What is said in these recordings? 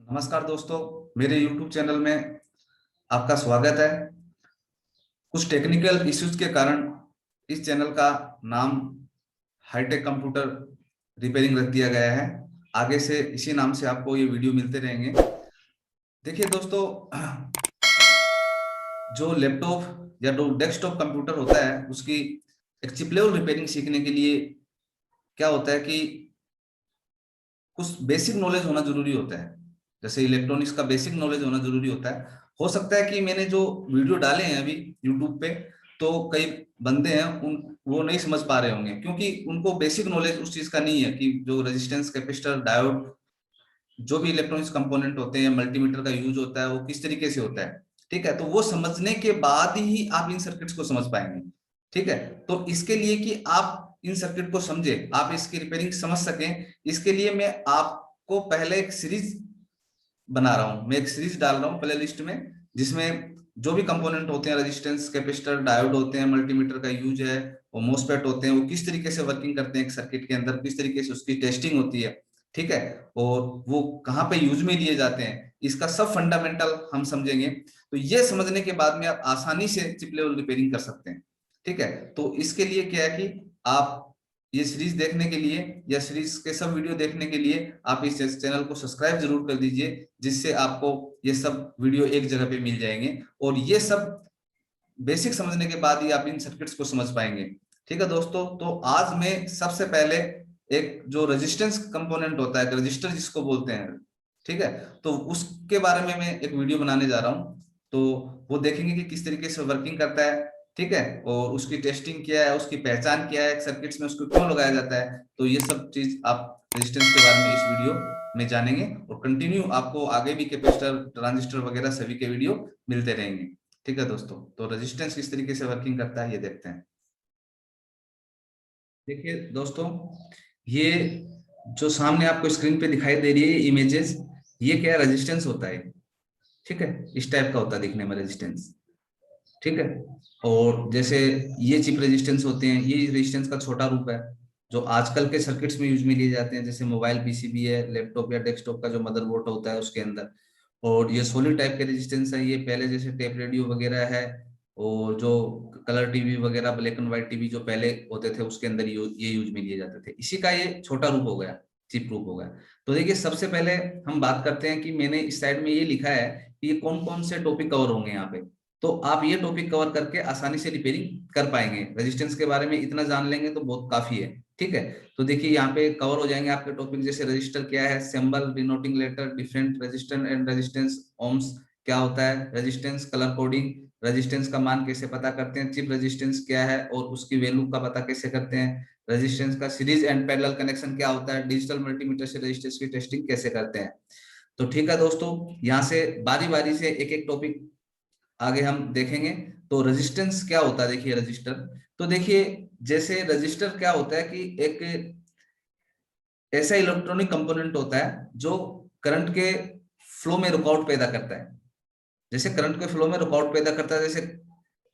नमस्कार दोस्तों, मेरे YouTube चैनल में आपका स्वागत है। कुछ टेक्निकल इश्यूज के कारण इस चैनल का नाम हाईटेक कंप्यूटर रिपेयरिंग रख दिया गया है। आगे से इसी नाम से आपको ये वीडियो मिलते रहेंगे। देखिए दोस्तों, जो लैपटॉप या जो डेस्कटॉप कंप्यूटर होता है उसकी एक चिप लेवल रिपेयरिंग सीखने के लिए क्या होता है कि कुछ बेसिक नॉलेज होना जरूरी होता है। जैसे इलेक्ट्रॉनिक्स का बेसिक नॉलेज होना जरूरी होता है। हो सकता है कि मैंने जो वीडियो डाले हैं अभी यूट्यूब पे, तो कई बंदे हैं उन वो नहीं समझ पा रहे होंगे, क्योंकि उनको बेसिक नॉलेज उस चीज का नहीं है कि जो रेजिस्टेंस, कैपेसिटर, डायोड, जो भी इलेक्ट्रॉनिक्स कंपोनेंट होते हैं, मल्टीमीटर का यूज होता है, वो किस तरीके से होता है। ठीक है, तो वो समझने के बाद ही आप इन सर्किट्स को समझ पाएंगे। ठीक है, तो इसके लिए कि आप इन सर्किट को समझे, आप इसकी रिपेयरिंग समझ सकें, इसके लिए मैं आपको पहले एक सीरीज बना रहा हूं। मैं एक सीरीज डाल रहा हूं प्ले लिस्ट में, जिसमें जो भी कंपोनेंट होते हैं, रेजिस्टेंस, कैपेसिटर, डायोड होते हैं, मल्टीमीटर का यूज है, और मोसफेट होते हैं, वो किस तरीके से वर्किंग करते हैं एक सर्किट के अंदर, किस तरीके से उसकी टेस्टिंग होती है। ठीक है, और वो कहाँ पे यूज में लिए जाते हैं, इसका सब फंडामेंटल हम समझेंगे। तो ये समझने के बाद में आप आसानी से चिप लेवल रिपेयरिंग कर सकते हैं। ठीक है, तो इसके लिए क्या है कि आप ये सीरीज देखने के लिए या सीरीज के सब वीडियो देखने के लिए आप इस चैनल को सब्सक्राइब जरूर कर दीजिए, जिससे आपको ये सब वीडियो एक जगह पे मिल जाएंगे, और ये सब बेसिक समझने के बाद ही आप इन सर्किट्स को समझ पाएंगे। ठीक है दोस्तों, तो आज मैं सबसे पहले एक जो रेजिस्टेंस कंपोनेंट होता है, रजिस्टर जिसको बोलते हैं, ठीक है, तो उसके बारे में मैं एक वीडियो बनाने जा रहा हूँ। तो वो देखेंगे कि किस तरीके से वर्किंग करता है। ठीक है, और उसकी टेस्टिंग क्या है, उसकी पहचान क्या है, सर्किट्स में उसको क्यों लगाया जाता है, तो ये सब चीज आप रेजिस्टेंस के बारे में इस वीडियो में जानेंगे, और कंटिन्यू आपको आगे भी कैपेसिटर, ट्रांजिस्टर वगैरह सभी के वीडियो मिलते रहेंगे। ठीक है दोस्तों, तो रेजिस्टेंस किस तरीके से वर्किंग करता है ये देखते हैं। देखिए दोस्तों, ये जो सामने आपको स्क्रीन पे दिखाई दे रही है इमेजेस, ये क्या रेजिस्टेंस होता है। ठीक है, इस टाइप का होता है दिखने में रेजिस्टेंस। ठीक है, और जैसे ये चिप रेजिस्टेंस होते हैं, ये रेजिस्टेंस का छोटा रूप है, जो आजकल के सर्किट्स में यूज में लिए जाते हैं, जैसे मोबाइल पीसीबी है, लैपटॉप या डेस्कटॉप का जो मदरबोर्ड होता है उसके अंदर। और ये सॉलिड टाइप के रेजिस्टेंस है, ये पहले जैसे टेप रेडियो वगैरह है, और जो कलर टीवी वगैरह, ब्लैक एंड व्हाइट टीवी जो पहले होते थे उसके अंदर ये यूज में लिए जाते थे, इसी का ये छोटा रूप हो गया, चिप रूप हो गया। तो देखिए, सबसे पहले हम बात करते हैं कि मैंने इस साइड में ये लिखा है कि ये कौन कौन से टॉपिक कवर होंगे यहाँ पे। तो आप ये टॉपिक कवर करके आसानी से रिपेयरिंग कर पाएंगे। रेजिस्टेंस के बारे में इतना जान लेंगे तो बहुत काफी है। ठीक है, तो देखिए यहाँ पे कवर हो जाएंगे आपके टॉपिक, जैसे रजिस्टर क्या है, symbol, denoting letter, different resistance and resistance, ohms क्या होता है, रेजिस्टेंस, कलर कोडिंग, रेजिस्टेंस का मान कैसे पता करते हैं, चिप रेजिस्टेंस क्या है और उसकी वैल्यू का पता कैसे करते हैं, रेजिस्टेंस का सीरीज एंड पैरेलल कनेक्शन क्या होता है, डिजिटल मल्टीमीटर से रेजिस्टेंस की टेस्टिंग कैसे करते हैं। तो ठीक है दोस्तों, यहाँ से बारी बारी से एक एक टॉपिक आगे हम देखेंगे। तो रेजिस्टेंस क्या होता है, देखिए रजिस्टर। तो देखिए, जैसे रजिस्टर क्या होता है कि एक ऐसा इलेक्ट्रॉनिक कंपोनेंट होता है जो करंट के फ्लो में रुकावट पैदा करता है। जैसे करंट के फ्लो में रुकावट पैदा करता है, जैसे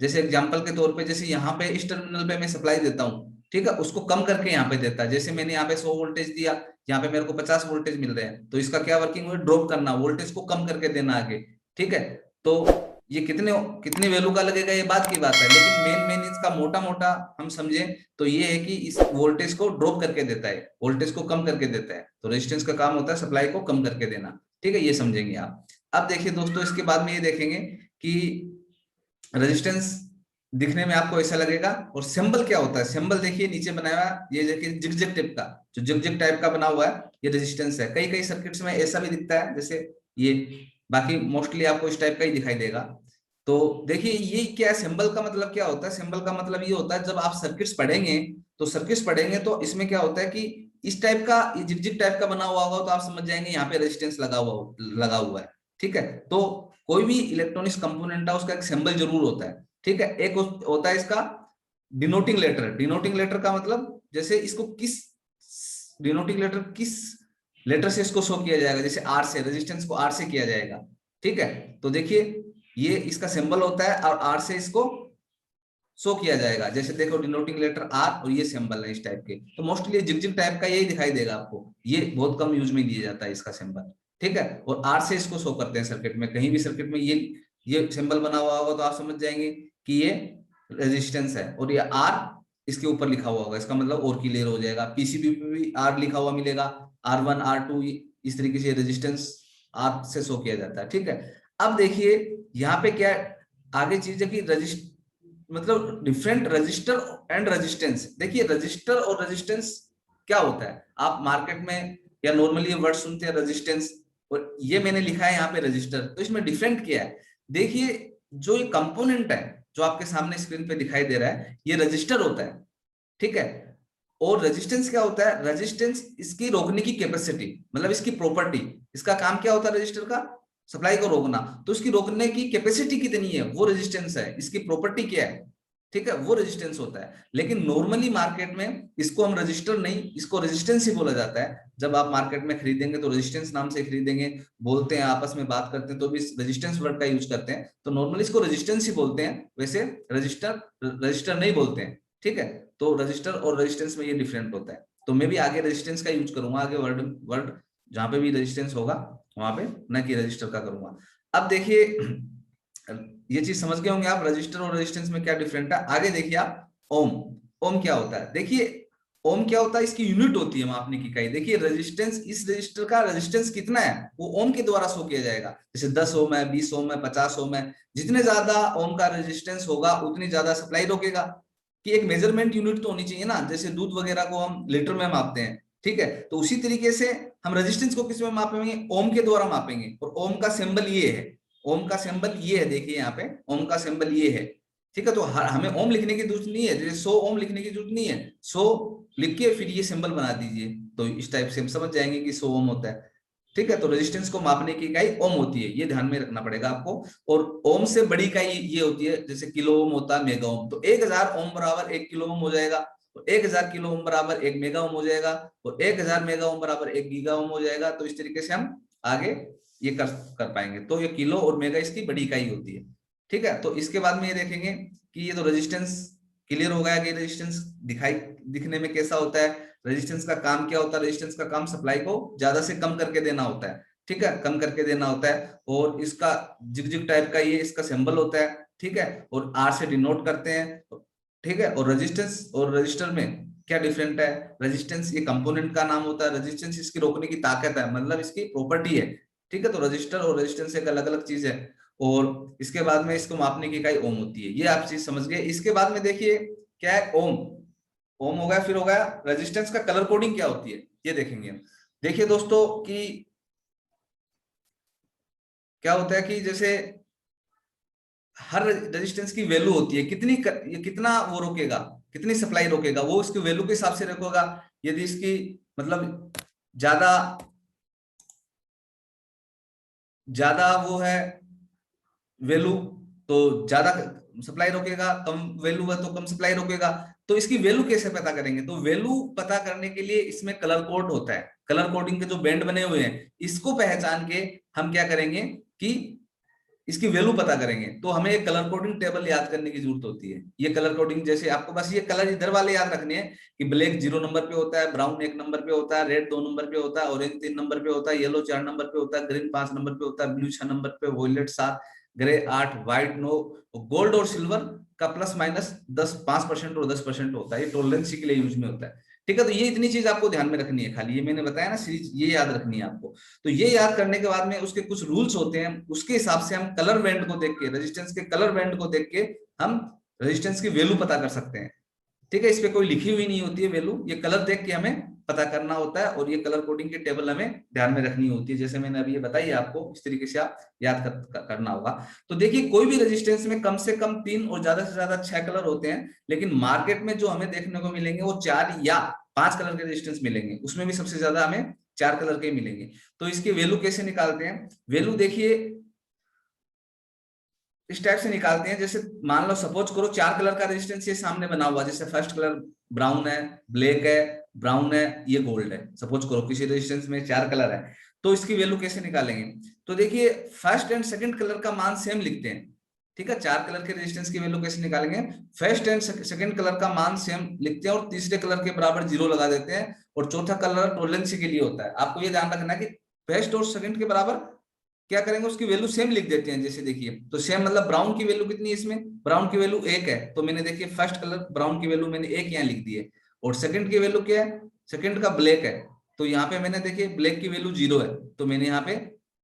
जैसे एग्जांपल के तौर पे, जैसे यहाँ पे इस टर्मिनल पे मैं सप्लाई देता हूँ, ठीक है, उसको कम करके यहाँ पे देता है। जैसे मैंने यहाँ पे 100 वोल्टेज दिया, यहाँ पे मेरे को 50 वोल्टेज मिल रहे हैं, तो इसका क्या वर्किंग हुई, ड्रॉप करना, वोल्टेज को कम करके देना आगे। ठीक है, तो ये कितने कितने वैल्यू का लगेगा ये बात की बात है, लेकिन मेन मेन इसका मोटा मोटा हम समझे तो ये है कि इस वोल्टेज को ड्रॉप करके देता है, वोल्टेज को कम करके देता है। तो रेजिस्टेंस का काम होता है सप्लाई को कम करके देना। ठीक है, ये समझेंगे आप। अब देखिए दोस्तों, इसके बाद में ये देखेंगे कि रेजिस्टेंस दिखने में आपको ऐसा लगेगा, और सिंबल क्या होता है। सिंबल देखिए नीचे बनाया हुआ है, ये देखिए जिगजैग टाइप का, जो जिगजैग टाइप का बना हुआ है, ये रेजिस्टेंस है। कई कई सर्किट्स में ऐसा भी दिखता है जैसे ये, बाकी मोस्टली आपको इस टाइप का ही दिखाई देगा। तो देखिए, ये क्या है, सिंबल का मतलब क्या होता है। सिंबल का मतलब ये होता है, जब आप सर्किट्स पढ़ेंगे तो सर्किट्स पढ़ेंगे तो इसमें क्या होता है कि इस टाइप का, जिगजैग टाइप का बना हुआ होगा, तो आप समझ जाएंगे यहाँ पे रेजिस्टेंस लगा हुआ है। ठीक है, तो कोई भी इलेक्ट्रॉनिक्स कंपोनेंट है उसका एक सिंबल जरूर होता है। ठीक है, एक होता है इसका डिनोटिंग लेटर। डिनोटिंग लेटर का मतलब, जैसे इसको किस डिनोटिंग लेटर, किस लेटर से इसको शो किया जाएगा, जैसे आर से, रेजिस्टेंस को आर से किया जाएगा। ठीक है, तो देखिए ये इसका सिंबल होता है, और आर से इसको शो किया जाएगा। जैसे देखो, डिनोटिंग लेटर आर, और ये सिंबल है इस टाइप के। तो मोस्टली जिगजिग टाइप का यही दिखाई देगा आपको, ये बहुत कम यूज में लिया जाता है इसका सिंबल। ठीक है, और आर से इसको शो करते हैं सर्किट में। कहीं भी सर्किट में ये सिंबल बना हुआ होगा तो आप समझ जाएंगे कि ये रेजिस्टेंस है, और ये आर इसके ऊपर लिखा हुआ होगा, इसका मतलब और क्लियर हो जाएगा। पीसीबी पे भी आर लिखा हुआ मिलेगा, R1 R2, इस तरीके से रेजिस्टेंस आर से शो किया जाता है। ठीक है, अब देखिए यहाँ पे क्या आगे चीज है कि मतलब डिफरेंट रजिस्टर एंड रेजिस्टेंस। देखिए रजिस्टर और रेजिस्टेंस क्या होता है, आप मार्केट में या नॉर्मली ये वर्ड सुनते हैं रेजिस्टेंस, और ये मैंने लिखा है यहाँ पे रजिस्टर। तो इसमें डिफरेंट क्या है, देखिए जो ये कंपोनेंट है जो आपके सामने स्क्रीन पे दिखाई दे रहा है, ये रजिस्टर होता है। ठीक है, और रेजिस्टेंस क्या होता है, रेजिस्टेंस इसकी रोकने की कैपेसिटी, मतलब इसकी प्रॉपर्टी। इसका काम क्या होता है रजिस्टर का, सप्लाई को रोकना। तो इसकी रोकने की कैपेसिटी कितनी है वो रेजिस्टेंस है, इसकी प्रॉपर्टी क्या है, ठीक है, वो रेजिस्टेंस होता है। लेकिन नॉर्मली मार्केट में इसको हम रजिस्टर नहीं, इसको रेजिस्टेंस ही बोला जाता है। जब आप मार्केट में खरीदेंगे तो रेजिस्टेंस नाम से खरीदेंगे, बोलते हैं आपस में बात करते हैं तो भी रेजिस्टेंस वर्ड का यूज करते हैं। तो नॉर्मली इसको रेजिस्टेंस ही बोलते हैं, वैसे रजिस्टर रजिस्टर नहीं बोलते हैं। ठीक है, तो रजिस्टर और रेजिस्टेंस में ये डिफरेंट होता है। तो मैं भी आगे रेजिस्टेंस का यूज करूंगा, आगे वर्ड वर्ड जहां पे भी रेजिस्टेंस होगा वहां पे न कि रजिस्टर का करूंगा। अब देखिए ये चीज समझ गए होंगे आप, रजिस्टर और रेजिस्टेंस में क्या डिफरेंट है। आगे देखिए आप ओम। ओम क्या होता है, देखिए ओम क्या होता है, इसकी यूनिट होती है मापने की इकाई। देखिए रेजिस्टेंस, इस रजिस्टर का रेजिस्टेंस कितना है वो ओम के द्वारा शो किया जाएगा। जैसे 10 ओम है, 20 ओम है, 50 ओम है। जितने ज्यादा ओम का रेजिस्टेंस होगा उतनी ज्यादा सप्लाई रोकेगा। कि एक मेजरमेंट यूनिट तो होनी चाहिए ना, जैसे दूध वगैरह को हम लीटर में मापते हैं। ठीक है, तो उसी तरीके से हम रेजिस्टेंस को किस में मापेंगे, ओम के द्वारा मापेंगे। और ओम का सिंबल ये है, ओम का सिंबल ये है, देखिए यहाँ पे ओम का सिंबल ये है। ठीक है, तो हमें ओम लिखने की जरूरत नहीं है, जैसे 100 ओम लिखने की जरूरत नहीं है। 100 लिख के फिर ये सिंबल बना दीजिए, तो इस टाइप से हम समझ जाएंगे कि 100 ओम होता है। ठीक है, तो रेजिस्टेंस को मापने की इकाई ओम होती है, ये ध्यान में रखना पड़ेगा आपको। और ओम से बड़ी इकाई ये होती है, जैसे किलो ओम होता है, मेगा ओम। तो 1000 ओम बराबर 1 किलो ओम हो जाएगा, और 1000 किलो ओम बराबर 1 मेगा ओम हो जाएगा, और 1000 मेगा ओम बराबर 1 गीगा ओम हो जाएगा। तो इस तरीके से हम आगे ये कर पाएंगे। तो ये किलो और मेगा इसकी बड़ी इकाई होती है। ठीक है, तो इसके बाद में ये देखेंगे कि ये तो रेजिस्टेंस क्लियर हो गया कि रेजिस्टेंस दिखने में कैसा होता है। रेजिस्टेंस का काम क्या होता है, रेजिस्टेंस का काम सप्लाई को ज्यादा से कम करके देना होता है। ठीक है, कम करके देना होता है, और इसका जिग टाइप का ये इसका सिंबल होता है। ठीक है, और आर से डिनोट करते हैं। ठीक है, और रेजिस्टेंस और रजिस्टर में क्या डिफरेंट है, रेजिस्टेंस ये कंपोनेंट का नाम होता है, रेजिस्टेंस इसकी रोकने की ताकत है, मतलब इसकी प्रॉपर्टी है। ठीक है, तो रजिस्टर और रेजिस्टेंस एक अलग अलग चीज है। और इसके बाद में इसको मापने की इकाई ओम होती है, ये आप चीज समझ गए। इसके बाद में देखिए क्या है, ओम। ओम हो गया, फिर हो गया रेजिस्टेंस का कलर कोडिंग क्या होती है, ये देखेंगे हम। देखिए दोस्तों कि क्या होता है कि जैसे हर रेजिस्टेंस की वैल्यू होती है, ये कितना वो रोकेगा, कितनी सप्लाई रोकेगा, वो इसकी वैल्यू के हिसाब से रखेगा। यदि इसकी मतलब ज्यादा ज्यादा वो है वैल्यू, तो ज्यादा सप्लाई रोकेगा, कम वैल्यू है तो कम सप्लाई रोकेगा। तो इसकी वैल्यू कैसे पता करेंगे, तो वैल्यू पता करने के लिए इसमें कलर कोड होता है। कलर कोडिंग के जो बैंड बने हुए हैं, इसको पहचान के हम क्या करेंगे कि इसकी वैल्यू पता करेंगे। तो हमें एक कलर कोडिंग टेबल याद करने की जरूरत होती है। ये कलर कोडिंग, जैसे आपको बस ये कलर इधर वाले याद रखने हैं कि ब्लैक 0 नंबर पे होता है, ब्राउन 1 नंबर पे होता है, रेड 2 नंबर पे होता है, ऑरेंज 3 नंबर पे होता है, येलो 4 नंबर पे होता है, ग्रीन 5 नंबर पे होता है, ब्लू 6 नंबर पे, वॉयलेट 7, ग्रे 8, व्हाइट 9, गोल्ड और सिल्वर का प्लस माइनस 5% और 10% होता है। ये टॉलरेंसी के लिए यूज में होता है। ठीक है, तो ये इतनी चीज आपको ध्यान में रखनी है, खाली ये मैंने बताया ना सीरीज, ये याद रखनी है आपको। तो ये याद करने के बाद में उसके कुछ रूल्स होते हैं, उसके हिसाब से हम कलर बैंड को देख के, रेजिस्टेंस के कलर बैंड को देख के हम रेजिस्टेंस की वैल्यू पता कर सकते हैं। ठीक है, इस पे कोई लिखी हुई नहीं होती है वैल्यू, ये कलर देख के हमें पता करना होता है। और ये कलर कोडिंग की टेबल हमें ध्यान में रखनी होती है, जैसे मैंने अभी ये बताई आपको, इस तरीके से आप याद करना होगा। तो देखिए कोई भी रेजिस्टेंस में कम से कम 3 और ज्यादा से ज्यादा 6 कलर होते हैं, लेकिन मार्केट में जो हमें देखने को मिलेंगे वो 4 या 5 कलर के रेजिस्टेंस मिलेंगे, उसमें भी सबसे ज्यादा हमें 4 कलर के मिलेंगे। तो इसकी वैल्यू कैसे निकालते हैं, वैल्यू देखिए इस टाइप से निकालते हैं। जैसे मान लो सपोज करो 4 कलर का रेजिस्टेंस ये सामने बना हुआ, जैसे फर्स्ट कलर ब्राउन है, ब्लैक है, ब्राउन है, ये गोल्ड है। सपोज करो किसी रेजिस्टेंस में 4 कलर है, तो इसकी वैल्यू कैसे निकालेंगे। तो देखिए फर्स्ट एंड सेकंड कलर का मान सेम लिखते हैं। ठीक है, 4 कलर के रेजिस्टेंस की वैल्यू कैसे निकालेंगे, फर्स्ट एंड सेकंड कलर का मान सेम लिखते हैं, और तीसरे कलर के बराबर 0 लगा देते हैं, और चौथा कलर टॉलरेंस के लिए होता है। आपको ये ध्यान रखना है कि फर्स्ट और सेकंड के बराबर क्या करेंगे, उसकी वैल्यू सेम लिख देते हैं। जैसे देखिए, तो सेम मतलब ब्राउन की वैल्यू कितनी है इसमें, ब्राउन की वैल्यू 1 है, तो मैंने देखिए फर्स्ट कलर ब्राउन की वैल्यू मैंने 1 यहाँ लिख दी है। और सेकंड की वैल्यू क्या है, सेकंड का ब्लैक है, तो यहाँ पे मैंने देखिए ब्लैक की वैल्यू 0 है, तो मैंने यहाँ पे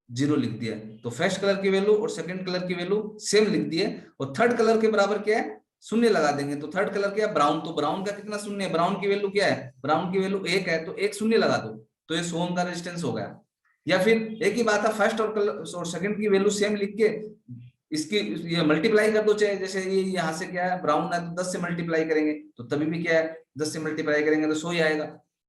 0 लिख दिया है। तो फर्स्ट कलर की वैल्यू और सेकंड कलर की वैल्यू सेम लिख दी है। और थर्ड कलर के बराबर क्या है, शून्य लगा देंगे। तो थर्ड कलर क्या है, ब्राउन, तो ब्राउन का कितना शून्य है, ब्राउन की वैल्यू क्या है, ब्राउन की वैल्यू 1 है, तो 1 शून्य लगा दो, तो ये 100 ओम का रेजिस्टेंस हो गया। या फिर एक ही बात है, फर्स्ट और सेकंड की वैल्यू सेम लिख के इसकी ये मल्टीप्लाई कर दो, चाहे जैसे ये यहाँ से क्या है ब्राउन है तो 10 से मल्टीप्लाई करेंगे, तो तभी भी क्या है 10 से मल्टीप्लाई करेंगे तो 100 ही आएगा।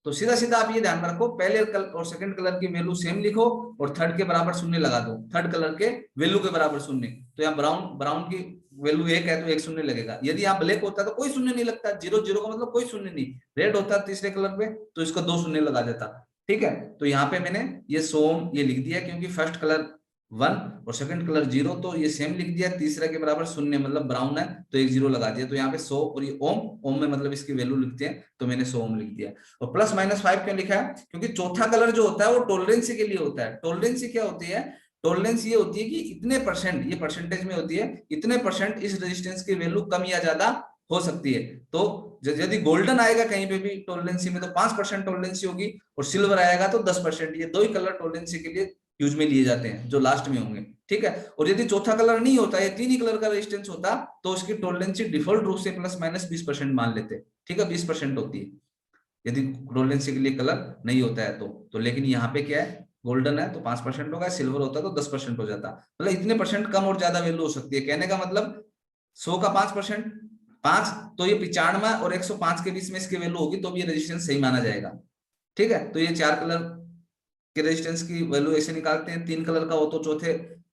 तो सीधा सीधा आप ये ध्यान रखो, पहले कलर और सेकंड कलर की वैल्यू सेम लिखो और थर्ड के बराबर शून्य लगा दो, थर्ड कलर के वैल्यू के बराबर शून्य। तो यहाँ ब्राउन ब्राउन की वैल्यू 1 है तो 1 शून्य लगेगा। यदि यहाँ ब्लैक होता तो कोई शून्य नहीं लगता, 0 0 का मतलब कोई शून्य नहीं। रेड होता तीसरे कलर पे तो इसको 2 शून्य लगा देता। ठीक है, तो यहाँ पे मैंने ये सोम ये लिख दिया, क्योंकि फर्स्ट कलर 1 और सेकंड कलर 0, तो ये सेम लिख दिया। तीसरा के बराबर शून्य मतलब ब्राउन है तो 1 0 लगा दिया। तो यहाँ पे 100 और ये ओम, ओम में मतलब इसकी वैल्यू लिखते हैं, तो मैंने 100 ओम लिख दिया। और प्लस माइनस 5 क्यों लिखा है, क्योंकि चौथा कलर जो होता है वो टॉलरेंसी के लिए होता है। टॉलरेंसी क्या होती है, टॉलरेंस ये होती है कि इतने परसेंट, ये परसेंटेज में होती है, इतने परसेंट इस रेजिस्टेंस की वैल्यू कम या ज्यादा हो सकती है। तो यदि गोल्डन आएगा कहीं पे भी टॉलरेंसी में तो 5% टॉलरेंसी होगी, और सिल्वर आएगा तो 10%। ये दो ही कलर टॉलरेंसी के लिए यूज में लिए जाते हैं जो लास्ट में होंगे। ठीक है, और यदि चौथा कलर नहीं होता, ये 3 ही कलर का रेजिस्टेंस होता, तो उसकी टॉलरेंसी डिफॉल्ट रूप से प्लस माइनस 20% मान लेते। ठीक है, 20% होती है यदि टॉलरेंसी के लिए कलर नहीं होता है तो लेकिन यहाँ पे क्या है, गोल्डन है तो 5% होगा, सिल्वर होता तो 10% हो जाता। मतलब इतने परसेंट कम और ज्यादा वैल्यू हो सकती है। कहने का मतलब 100 का 5%, 5 तो ये 95 और 105 के बीच में इसकी वैल्यू होगी, तो भी ये रेजिस्टेंस सही माना जाएगा। ठीक है, तो ये 4 कलर के रेजिस्टेंस की वैल्यू ऐसे निकालते हैं। 3 कलर का हो तो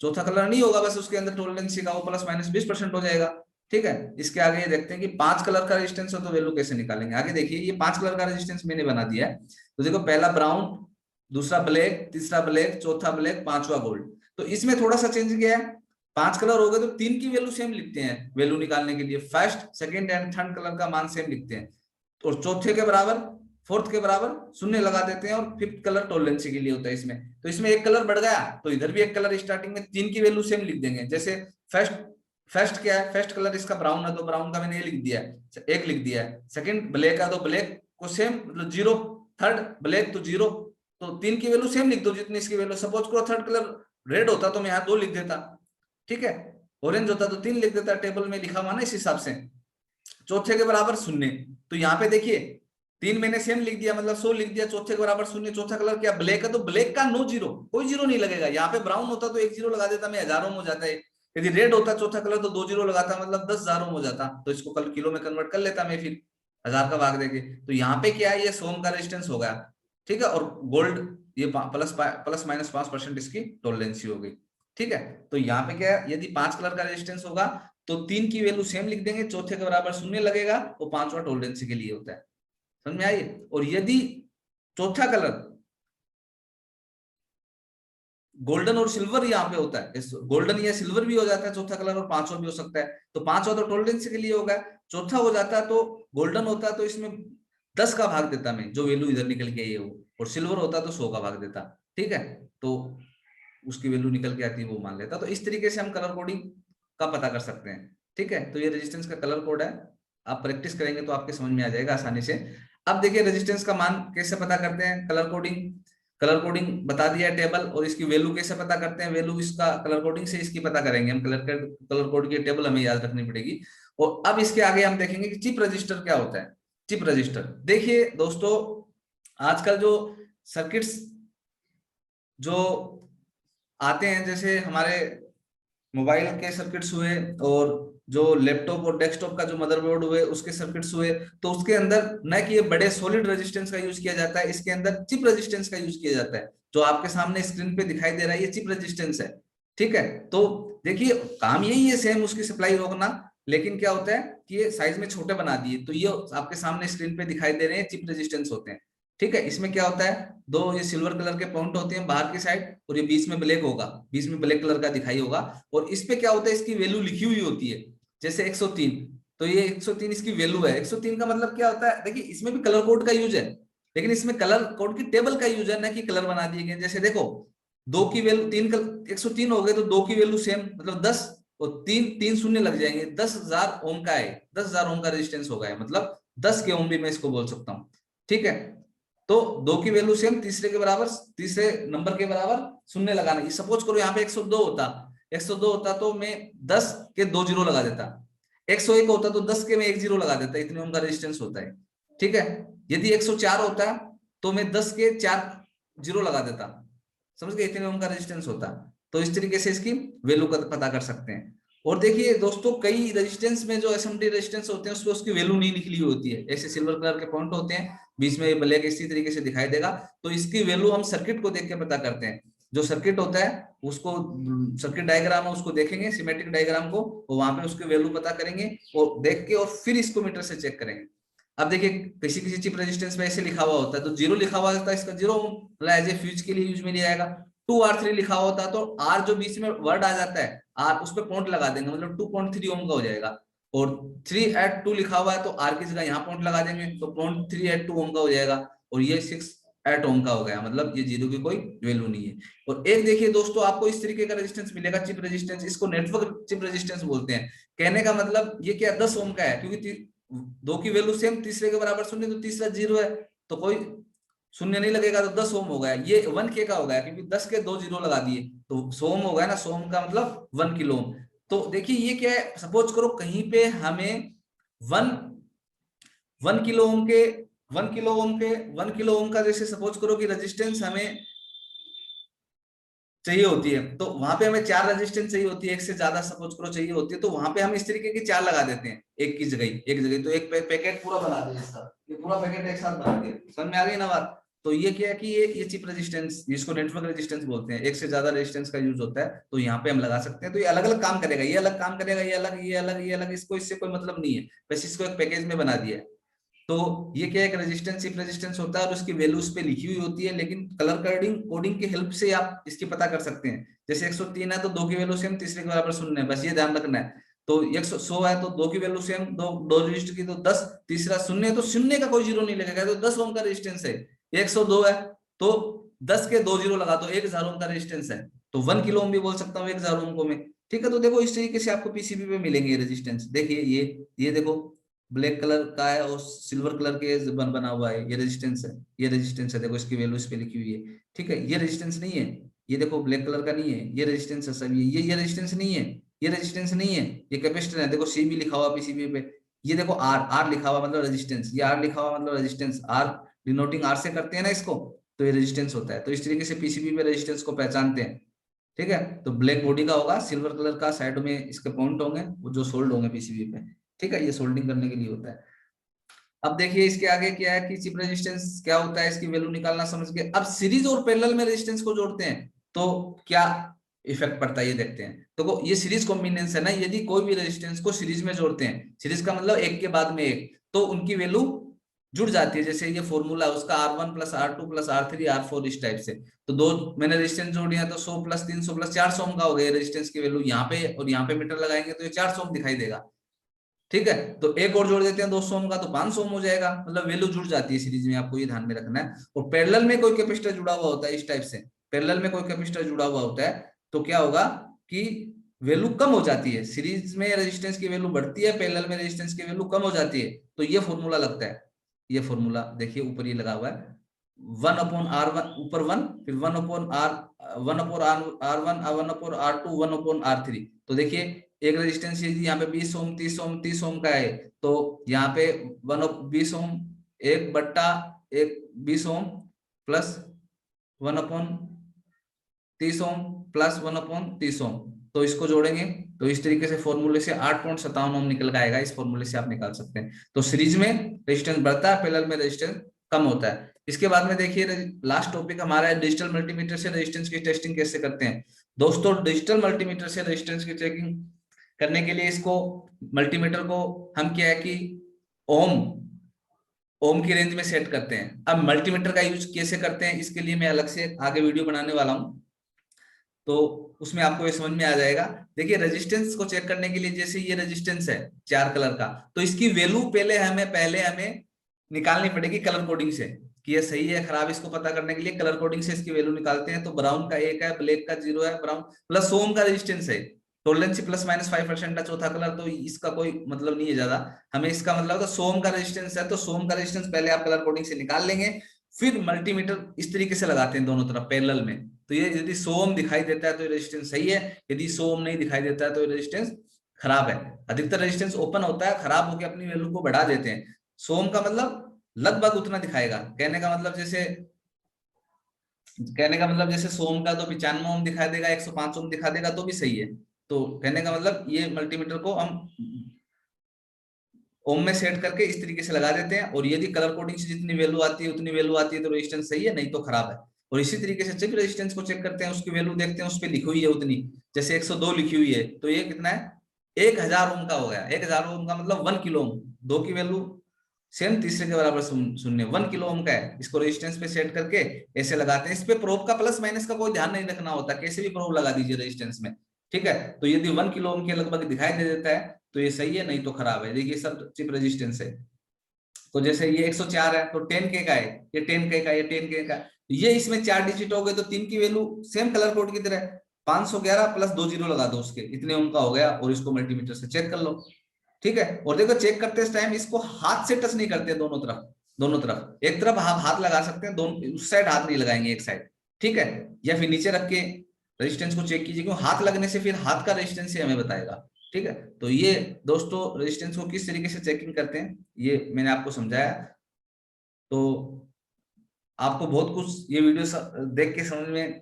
चौथा कलर नहीं होगा, बस उसके अंदर टॉलरेंसी का वो प्लस माइनस 20% हो जाएगा। ठीक है, इसके आगे ये देखते हैं कि 5 कलर का रेजिस्टेंस हो तो वैल्यू कैसे निकालेंगे। आगे देखिए, ये 5 कलर का रेजिस्टेंस मैंने बना दिया है। तो देखो, पहला ब्राउन, दूसरा ब्लैक, तीसरा ब्लैक, चौथा ब्लैक, पांचवा गोल्ड। तो इसमें थोड़ा सा चेंज किया है, 5 कलर हो गए तो 3 की वैल्यू सेम लिखते हैं वैल्यू निकालने के लिए। First, second and third colour का मान सेम लिखते हैं, और चौथे के बराबर, फोर्थ के बराबर शून्य लगा देते हैं। और फिफ्थ कलर टॉलरेंसी के लिए होता है इसमें। तो इसमें एक कलर बढ़ गया तो इधर भी एक कलर स्टार्टिंग में 3 की वैल्यू सेम लिख देंगे। जैसे फर्स्ट फर्स्ट क्या है, फर्स्ट कलर इसका ब्राउन है तो ब्राउन का मैंने ये लिख दिया है, 1 लिख दिया है। सेकंड ब्लैक है तो ब्लैक को सेम मतलब 0, थर्ड ब्लैक तो 0, तो 3 की वैल्यू सेम लिख दो जितनी इसकी वैल्यू। सपोज करो थर्ड कलर रेड होता तो मैं यहाँ 2 लिख देता। ठीक है, ऑरेंज होता तो 3 लिख देता, टेबल में लिखा हुआ ना इस हिसाब से। चौथे के बराबर शून्य, तो यहाँ पे देखिए 3 मैंने सेम लिख दिया मतलब 100 लिख दिया। चौथे के बराबर शून्य, चौथा कलर क्या ब्लैक है तो ब्लैक का नो 0, कोई 0 नहीं लगेगा। यहाँ पे ब्राउन होता तो 1 0 लगा देता, मैं हजारों में हो जाता है। यदि रेड होता चौथा कलर तो 2 0 लगाता, मतलब 10,000 में हो जाता। तो इसको कल किलो में कन्वर्ट कर लेता मैं फिर 1000 का भाग देके। तो यहाँ पे क्या है, ये सोम का रेजिस्टेंस हो गया। ठीक है, और गोल्ड ये प्लस माइनस 5% इसकी टॉलरेंसी हो गई। ठीक है, तो यहाँ पे क्या है, यदि 5 कलर का रेजिस्टेंस होगा तो 3 की वैल्यू सेम लिख देंगे, चौथे के बराबर शून्य लगेगा, वो 5वां टॉलरेंसी के लिए होता है। समझ में आई। और यदि चौथा कलर गोल्डन और सिल्वर यहाँ पे होता है, गोल्डन या सिल्वर भी हो जाता है चौथा कलर, और 5वां भी हो सकता है। तो 5वां तो टॉलरेंसी के लिए होगा। चौथा हो जाता तो गोल्डन होता तो इसमें 10 का भाग देता मैं, जो वैल्यू इधर निकल के आई है वो। और सिल्वर होता तो 100 का भाग देता। ठीक है, तो उसकी वैल्यू निकल के आती है वो मान लेता। तो इस तरीके से हम कलर कोडिंग का पता कर सकते हैं। ठीक है, तो ये रेजिस्टेंस का कलर कोड है। आप प्रैक्टिस करेंगे तो आपके समझ में आ जाएगा आसानी से। अब देखिए रेजिस्टेंस का मान कैसे पता करते हैं, कलर कोडिंग बता दिया टेबल। और इसकी वैल्यू कैसे पता करते हैं, वैल्यू इसका कलर कोडिंग से इसकी पता करेंगे हम। कलर कोड की टेबल हमें याद रखनी पड़ेगी। और अब इसके आगे हम देखेंगे कि चिप रजिस्टर क्या होता है। चिप रजिस्टर देखिए दोस्तों, आजकल जो सर्किट्स जो आते हैं, जैसे हमारे मोबाइल के सर्किट्स हुए, और जो लैपटॉप और डेस्कटॉप का जो मदरबोर्ड हुए उसके सर्किट्स हुए, तो उसके अंदर न कि ये बड़े सॉलिड रेजिस्टेंस का यूज किया जाता है, इसके अंदर चिप रेजिस्टेंस का यूज किया जाता है। जो आपके सामने स्क्रीन पे दिखाई दे रहा है ये चिप रेजिस्टेंस है। ठीक है, तो देखिए काम यही है सेम, उसकी सप्लाई रोकना। लेकिन क्या होता है कि ये साइज में छोटे बना दिए, तो ये आपके सामने स्क्रीन पे दिखाई दे रहे हैं चिप रेजिस्टेंस होते हैं। ठीक है, इसमें क्या होता है, 2 ये सिल्वर कलर के पॉइंट होते हैं बाहर की साइड, और ये बीच में ब्लैक होगा, बीच में ब्लैक कलर का दिखाई होगा। और इस पे क्या होता है, इसकी वैल्यू लिखी हुई होती है। जैसे 103, तो ये 103 इसकी वैल्यू है। 103 का मतलब क्या होता है, देखिए इसमें भी कलर कोड का यूज है, लेकिन इसमें कलर कोड की टेबल का यूज है, ना कि कलर बना दिए गए। जैसे देखो 2 की वैल्यू 103 हो गए तो 2 की वैल्यू सेम, मतलब 10 और 3 शून्य लग जाएंगे, 10,000 ओम का है, 10,000 ओम का रेजिस्टेंस होगा, मतलब 10 के ओम भी मैं इसको बोल सकता हूँ। ठीक है, तो 2 की वैल्यू सेम, तीसरे के बराबर, तीसरे नंबर के बराबर शून्य लगाना। सपोज करो यहाँ पे 102 होता, 102 होता तो मैं 10 के 2 जीरो लगा देता, 101 होता तो 10 के मैं 1 जीरो लगा देता, इतने ओम का रेजिस्टेंस होता है। ठीक है, यदि 104 होता तो मैं 10 के 4 जीरो लगा देता, समझ गए, इतने ओम का रेजिस्टेंस होता। तो इस तरीके से इसकी वैल्यू का पता कर सकते हैं। और देखिए दोस्तों, कई रेजिस्टेंस में जो एसएमडी रेजिस्टेंस होते हैं उसमें उसकी वैल्यू नहीं निकली होती है, ऐसे सिल्वर कलर के पॉइंट होते हैं, बीच में ब्लैक इसी तरीके से दिखाई देगा। तो इसकी वैल्यू हम सर्किट को देख के पता करते हैं। जो सर्किट होता है उसको, सर्किट डायग्राम है उसको देखेंगे, सिमेट्रिक डायग्राम को, और वहां पे उसकी वैल्यू पता करेंगे और देख के, और फिर इसको मीटर से चेक करेंगे। अब देखिए किसी किसी चिप रेजिस्टेंस में ऐसे लिखा हुआ होता है तो जीरो लिखा हुआ होता है, इसका जीरो मतलब एज ए फ्यूज के लिए यूज में लिया जाएगा। 2R3 लिखा होता है तो आर जो बीच में वर्ड आ जाता है आर, उस पर पॉइंट लगा देंगे, मतलब 2.3 ओम का हो जाएगा। और 3@2 लिखा हुआ है तो आर की जगह यहाँ पॉइंट लगा देंगे तो 0.382 ओम का हो जाएगा। और ये 6 ओम का हो गया, मतलब ये जीरो की कोई वैल्यू नहीं है। और एक देखिए दोस्तों, आपको इस तरीके का रेजिस्टेंस मिलेगा चिप रेजिस्टेंस, इसको नेटवर्क चिप रेजिस्टेंस बोलते हैं। कहने का मतलब ये क्या 10 ओम का है, क्योंकि 2 की वैल्यू सेम, तीसरे के बराबर शून्य तो तीसरा जीरो है, तो कोई शून्य नहीं लगेगा तो 10 ओम हो गया। ये 1K का हो गया क्योंकि 10 के 2 जीरो लगा दिए तो 100 ओम हो गया ना, 100 ओम का मतलब 1 किलो ओम। तो देखिए ये क्या है, सपोज करो कहीं पे हमें 1 किलो ओम के 1 किलो ओम का जैसे सपोज करो कि रेजिस्टेंस हमें चाहिए होती है, तो वहां पे हमें 4 रेजिस्टेंस चाहिए होती है, एक से ज्यादा सपोज करो चाहिए होती है, तो वहां पे हम इस तरीके की 4 लगा देते हैं एक की जगह, एक जगह, तो एक पैकेट पूरा बना दिया इसका, ये पूरा पैकेट एक साथ बना दिया। समझ में आ गई ना बात। तो ये क्या है कि ये चिप रेजिस्टेंस, जिसको नेटवर्क रेजिस्टेंस बोलते हैं, एक से ज्यादा रेजिस्टेंस का यूज होता है, तो यहाँ पे हम लगा सकते हैं। तो ये अलग अलग काम करेगा, ये अलग काम करेगा, ये अलग, ये अलग, ये अलग, इसको इससे कोई मतलब नहीं है, बस इसको एक पैकेज में बना दिया है। तो ये क्या एक रेजिस्टेंस, चिप रेजिस्टेंस होता है और उसकी वैल्यू उस पे लिखी हुई होती है, लेकिन कलर कोडिंग की हेल्प से आप इसकी पता कर सकते हैं। जैसे 103 है तो 2 की वैल्यू सेम, तीसरे के बराबर शून्य है, बस ये ध्यान रखना है। तो 100 है तो 2 की वैल्यू सेम, दो रजिस्टर की तो 10, तीसरा शून्य है तो शून्य का कोई जीरो नहीं लगेगा, तो 10 ओम का रेजिस्टेंस है। 102 है तो 10 के 2 जीरो लगा तो 1000 ओम का रेजिस्टेंस है, तो 1 किलो ओम भी बोल सकता हूँ 1000 ओम को मैं। ठीक है, तो देखो इस तरीके से आपको पीसीबी पे मिलेंगे रेजिस्टेंस। देखिए ये देखो ब्लैक कलर का है और सिल्वर कलर के बना हुआ है, ये रेजिस्टेंस है, ये रेजिस्टेंस है, देखो इसकी वैल्यू इस पे लिखी हुई है। ठीक है, ये रेजिस्टेंस नहीं है, ये देखो ब्लैक कलर का नहीं है, ये रेजिस्टेंस है सब, ये रेजिस्टेंस नहीं है, ये रेजिस्टेंस नहीं है, ये कैपेसिटर है, देखो सी भी लिखा हुआ पीसीबी पे। ये देखो आर, आर लिखा हुआ मतलब रेजिस्टेंस, ये आर लिखा हुआ मतलब रेजिस्टेंस, आर डिनोटिंग आर से करते हैं ना इसको, तो ये रेजिस्टेंस होता है। तो इस तरीके से पीसीबी में रेजिस्टेंस को पहचानते हैं। ठीक है, तो ब्लैक बॉडी का होगा, सिल्वर कलर का साइड में इसके पॉइंट होंगे, वो जो सोल्ड होंगे पीसीबी पे। ठीक है, ये सोल्डिंग करने के लिए होता है। अब देखिए इसके आगे क्या है कि चिप रेजिस्टेंस क्या होता है, इसकी वैल्यू निकालना समझ गए। अब सीरीज और पैरेलल में रेजिस्टेंस को जोड़ते हैं तो क्या इफेक्ट पड़ता है ये देखते हैं। तो ये सीरीज कॉम्बिनेशन है ना, यदि कोई भी रेजिस्टेंस को सीरीज में जोड़ते हैं, सीरीज का मतलब एक के बाद में एक, तो उनकी वैल्यू जुड़ जाती है। जैसे ये फॉर्मूला उसका R1 + R2 + R3 R4 इस टाइप से। तो दो मैंने रेजिस्टेंस जोड़ी है तो 100 + 300 + 400 ओम का हो गया रेजिस्टेंस की वैल्यू यहाँ पे, और यहाँ पे मीटर लगाएंगे तो ये 400 ओम दिखाई देगा। ठीक है, तो एक और जोड़ देते हैं 200 ओम का तो 500 ओम हो जाएगा, मतलब वैल्यू जुड़ जाती है सीरीज में, आपको ये ध्यान में रखना है। और पैरेलल में कोई कैपेसिटर जुड़ा हुआ होता है इस टाइप से, पैरेलल में कोई कैपेसिटर जुड़ा हुआ होता है तो क्या होगा कि वैल्यू कम हो जाती है, सीरीज में रेजिस्टेंस की वैल्यू बढ़ती है, पैरेलल में रेजिस्टेंस की वैल्यू कम हो जाती है। तो ये फॉर्मूला लगता है, ये फॉर्मूला देखिए ऊपर ये लगा हुआ है, 1/R1 ऊपर 1, फिर 1/R, 1/R1, 1/R2, 1/R3। तो देखिए एक रेजिस्टेंस यदि यहाँ पे 20 ओम, 30 ओम, 30 ओम का है तो यहाँ पे 20 ओम, 1/1 20 ओम प्लस 1/30 ओम प्लस 1/30 ओम, तो इसको जोड़ेंगे तो इस तरीके से फॉर्मूले से 8.57 ओम निकल आएगा। इस फॉर्मूले से आप निकाल सकते हैं। तो सीरीज में रेजिस्टेंस बढ़ता है, पैरेलल में रेजिस्टेंस कम होता है। इसके बाद में देखिए लास्ट टॉपिक हमारा है डिजिटल मल्टीमीटर से रेजिस्टेंस की टेस्टिंग कैसे करते हैं। दोस्तों डिजिटल मल्टीमीटर से रेजिस्टेंस की चेकिंग करने के लिए इसको मल्टीमीटर को हम क्या है कि ओम ओम की रेंज में सेट करते हैं। अब मल्टीमीटर का यूज कैसे करते हैं इसके लिए मैं अलग से आगे वीडियो बनाने वाला हूं, तो उसमें आपको ये समझ में आ जाएगा। देखिए रेजिस्टेंस को चेक करने के लिए जैसे ये रेजिस्टेंस है 4 कलर का, तो इसकी वैल्यू पहले हमें निकालनी पड़ेगी कलर कोडिंग से। कि ये सही है खराब, इसको पता करने के लिए कलर कोडिंग से इसकी वैल्यू निकालते हैं। तो ब्राउन का 1 है, ब्लैक का 0 है, ब्राउन प्लस सोम का रेजिस्टेंस है, टोलरेंस प्लस माइनस 5% का चौथा कलर, तो इसका कोई मतलब नहीं है ज्यादा हमें। इसका मतलब तो सोम का रेजिस्टेंस है, तो सोम का रेजिस्टेंस पहले आप कलर कोडिंग से निकाल लेंगे, फिर मल्टीमीटर इस तरीके से लगाते हैं दोनों तरफ पैरेलल में। तो ये यदि सोम दिखाई देता है तो ये रेजिस्टेंस सही है, यदि सोम नहीं दिखाई देता है तो ये रेजिस्टेंस खराब है। अधिकतर रेजिस्टेंस ओपन होता है, खराब होकर अपनी वैल्यू को बढ़ा देते हैं। सोम का मतलब लगभग उतना दिखाएगा, कहने का मतलब जैसे सोम का तो 95 ओम दिखा देगा, 105 ओम दिखा देगा तो भी सही है। तो कहने का मतलब ये मल्टीमीटर को हम ओम में सेट करके इस तरीके से लगा देते हैं, और यदि कलर कोडिंग से जितनी वैल्यू आती है उतनी वैल्यू आती है तो रेजिस्टेंस सही है, नहीं तो खराब है। और इसी तरीके से जब रेजिस्टेंस को चेक करते हैं, उसकी वैल्यू देखते हैं उस पर लिखी हुई है उतनी, जैसे 102 लिखी हुई है तो ये कितना है, 1000 ओम का हो गया। 1000 ओम का मतलब 1 किलो ओम, 2 की वैल्यू सेम तीसरे के बराबर शून्य, 1 किलो ओम का है। इसको रेजिस्टेंस पे सेट करके ऐसे लगाते हैं। इस पे प्रोब का प्लस माइनस का कोई ध्यान नहीं रखना होता, कैसे भी प्रोब लगा दीजिए रेजिस्टेंस में, ठीक है। तो यदि 1 किलो ओम के लगभग दिखाई दे देता है तो ये सही है, नहीं तो खराब है। देखिए सब चिप रेजिस्टेंस है। तो जैसे ये 104 है तो 10K का है, ये 10K का, ये 10K का, ये इसमें 4 डिजिट हो गए तो 3 की वैल्यू सेम कलर कोड की तरह 511 प्लस 2 जीरो लगा दो उसके, इतने ओम का हो गया, और इसको मल्टीमीटर से चेक कर लो, ठीक है। और देखो चेक करते इस टाइम इसको हाथ से टच नहीं करते, दोनों तरफ, दोनों तरफ एक तरफ आप हाथ लगा सकते हैं, दोनों उस साइड हाथ नहीं लगाएंगे, एक साइड, ठीक है। या फिर नीचे रख के रेजिस्टेंस को चेक कीजिए, क्योंकि हाथ लगने से फिर हाथ का रेजिस्टेंस ही हमें बताएगा, ठीक है। तो ये दोस्तों रेजिस्टेंस को किस तरीके से चेकिंग करते हैं ये मैंने आपको समझाया। तो आपको बहुत कुछ ये वीडियो देख के समझ में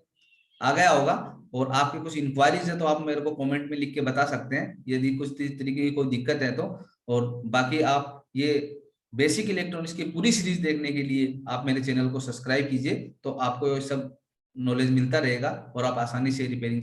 आ गया होगा, और आपकी कुछ इंक्वायरीज है तो आप मेरे को कमेंट में लिख के बता सकते हैं यदि कुछ इस तरीके की कोई दिक्कत है तो। और बाकी आप ये बेसिक इलेक्ट्रॉनिक्स की पूरी सीरीज देखने के लिए आप मेरे चैनल को सब्सक्राइब कीजिए, तो आपको ये सब नॉलेज मिलता रहेगा और आप आसानी से रिपेयरिंग